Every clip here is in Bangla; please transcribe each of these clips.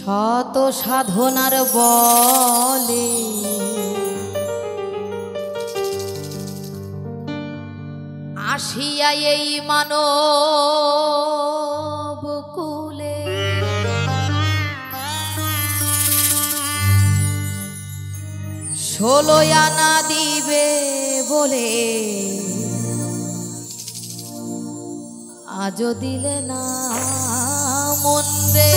শত সাধনার বলে আসিয়া এই মানব কুলে ষোলো আনা দিবে বলে আজও দিলে না মন্দে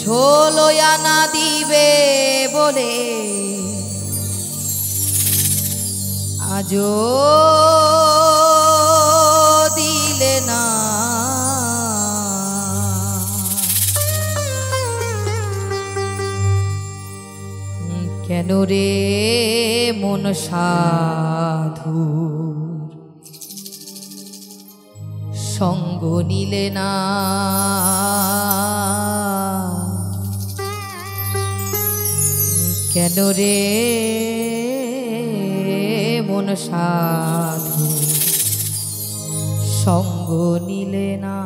ষোলো আনা দিবে বলে আজও দিলে না কেন রে মন সাধু সঙ্গ নিলে না কেন রে মন সাধু সঙ্গ নিলে না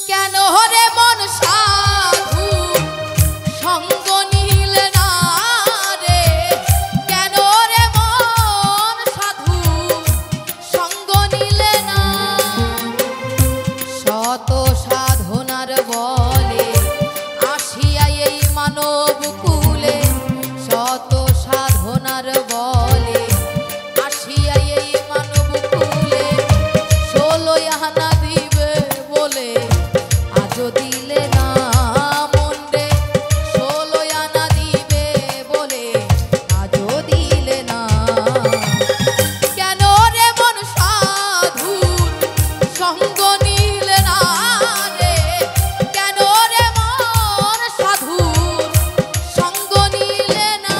কেন রে মন সাধু সঙ্গ নিলে না রে কেন রে মন সাধু সঙ্গ নিলে না শত সাধনার বলে আসিয়া এই মানব কুলে শত সাধনার বলে আসিয়া এই মানব কুলে ষোলো আনা দিবে বলে আজও দিলে না মন্দে ষোলো আনা দিবে বলে আজও দিলে না কেন রে মন সাধুর সঙ্গ নিলে না রে কেন রে মন সাধুর সঙ্গ নিলে না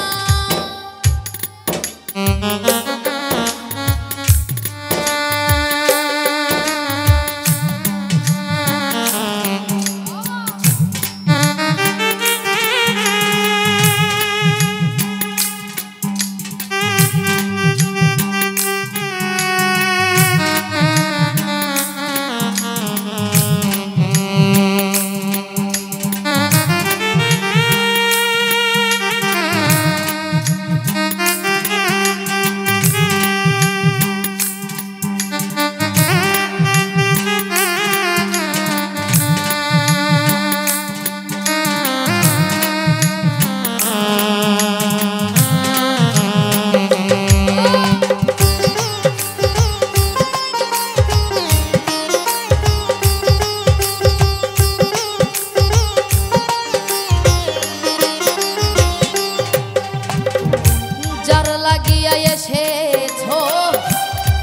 যার লাগিয়া এসেছো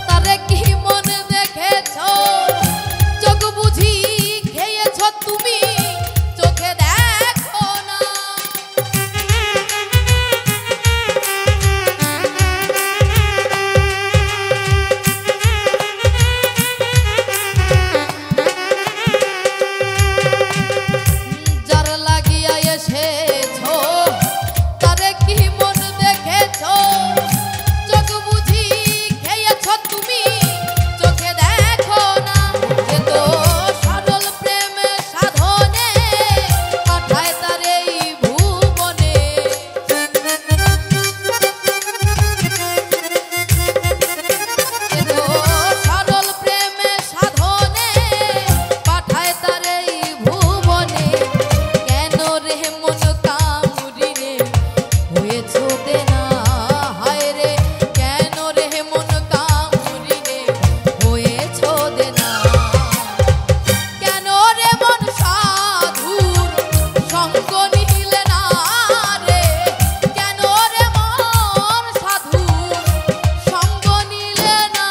তারে কি মন দেখেছো চোখ বুঝি খেয়েছো তুমি চোখে দেখো না যার লাগিয়া এসেছো তারে কি মন দেখেছো চোখ বুঝি খেয়েছো তুমি চোখে দেখো না এ তো সরল প্রেমে সাধনে পাঠায় তার এই ভুবনে এ তো সরল প্রেমে সাধনে পাঠায় তার এই ভুবনে কেন রে মন কামুরিনে হয়েছো দেনা হায় রে কেন রে মন কামুরিনে হয়েছো দেনা কেন রে মন সাধুর সঙ্গ নিলে না রে কেন রে মন সাধুর সঙ্গ নিলে না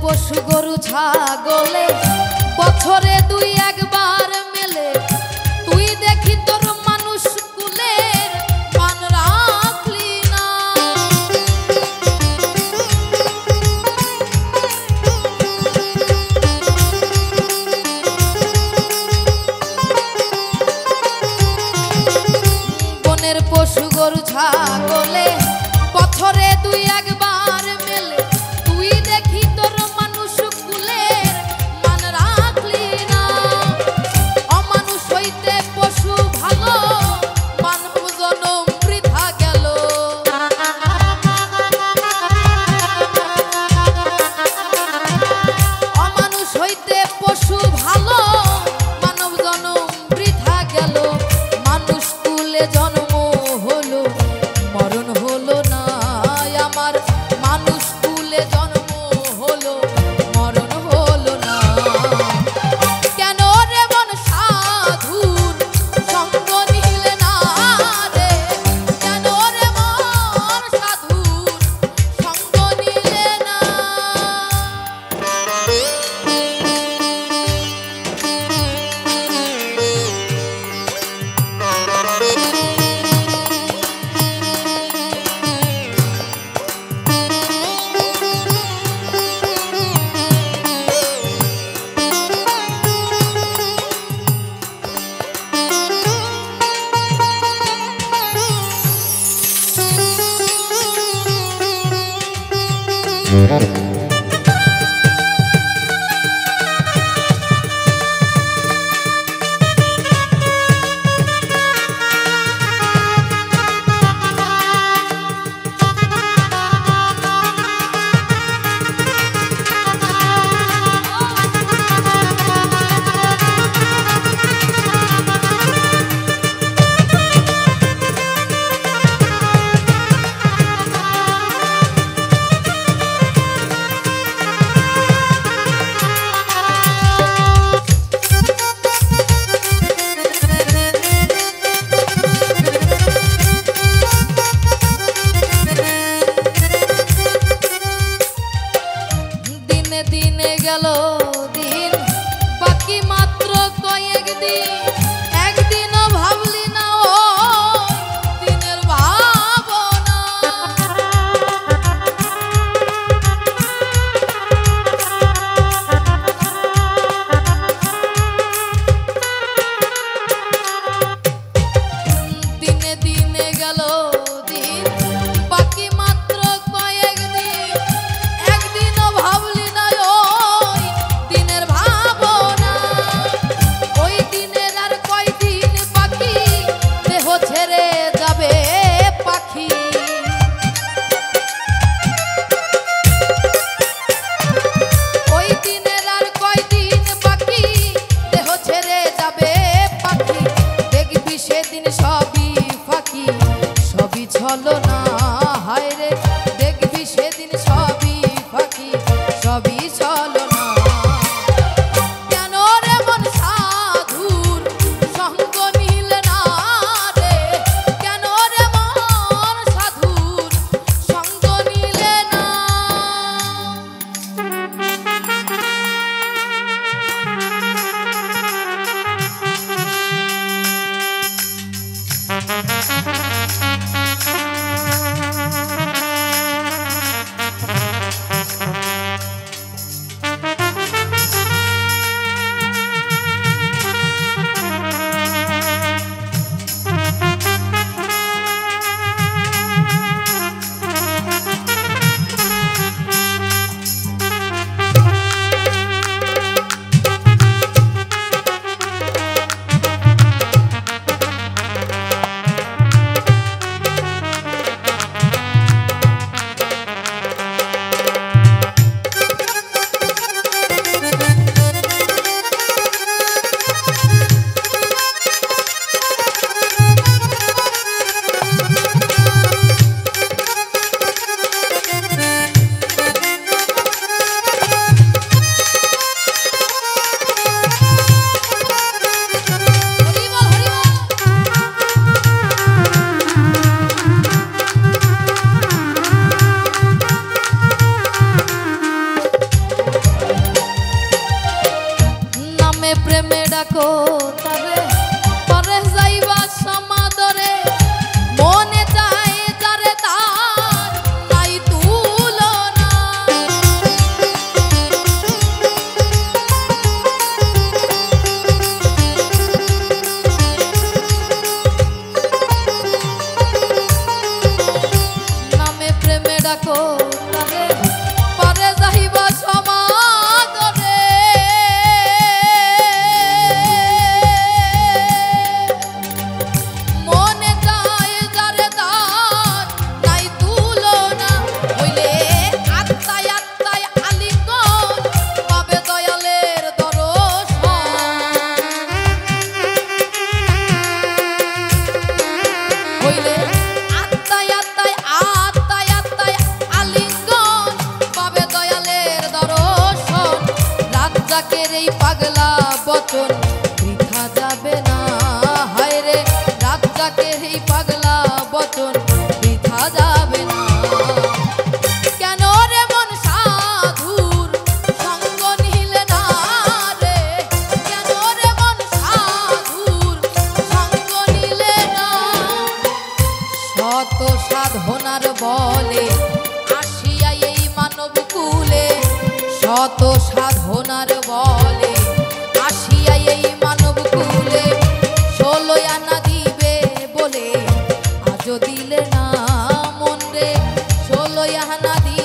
পশু গরু ছাগলে বছরে দুই একবার মেলে, তুই দেখি তোর মানুষ কুলের মান রাখলি না। বনের পশু গরু ছাগলে বছরে দুই একবার মেলে, তুই দেখি তোর মানুষ কুলের মান রাখলি না। অমানুষ হইতে পশু ভালো, মানব জনম বৃথা গেল। অমানুষ হইতে পশু ভালো, মানব জনম বৃথা গেল। মানুষ কুলে জন্ম হলো, মরণ হলো না আমার। মানুষ কুলে জন্ম হলো, মরণ হলো না। কেন রে মন সাধুর সঙ্গ নিলে না রে? কেন রে মন সাধুর সঙ্গ নিলে না? দেখো তারে পরে যাইব সমাদরে মনে যায় যারে তার নাই তুলনা হইলে আত্মায় আত্মায় আলিঙ্গন পাবে দয়ালের দর্শন হইলে আত্মায় আত্মায় আত্মায় আত্মায় আলিঙ্গন পাবে দয়ালের দর্শন রাজ্জাকের এই পাগলা বচন বৃথা যাবে না হায় রে রাজ্জাকের এই পাগলা বচন বৃথা যাবে না কেন রে মন সাধুর সঙ্গ নিলে না রে কেন রে মন সাধুর সঙ্গ নিলে না শত সাধনার বলে আসিয়া এই মানব কুলে শত সাধনার বলে আসিয়া এই মানব কুলে 16 আনা দিবে বলে আজও দিলে না মন রে 16 আনা দিবে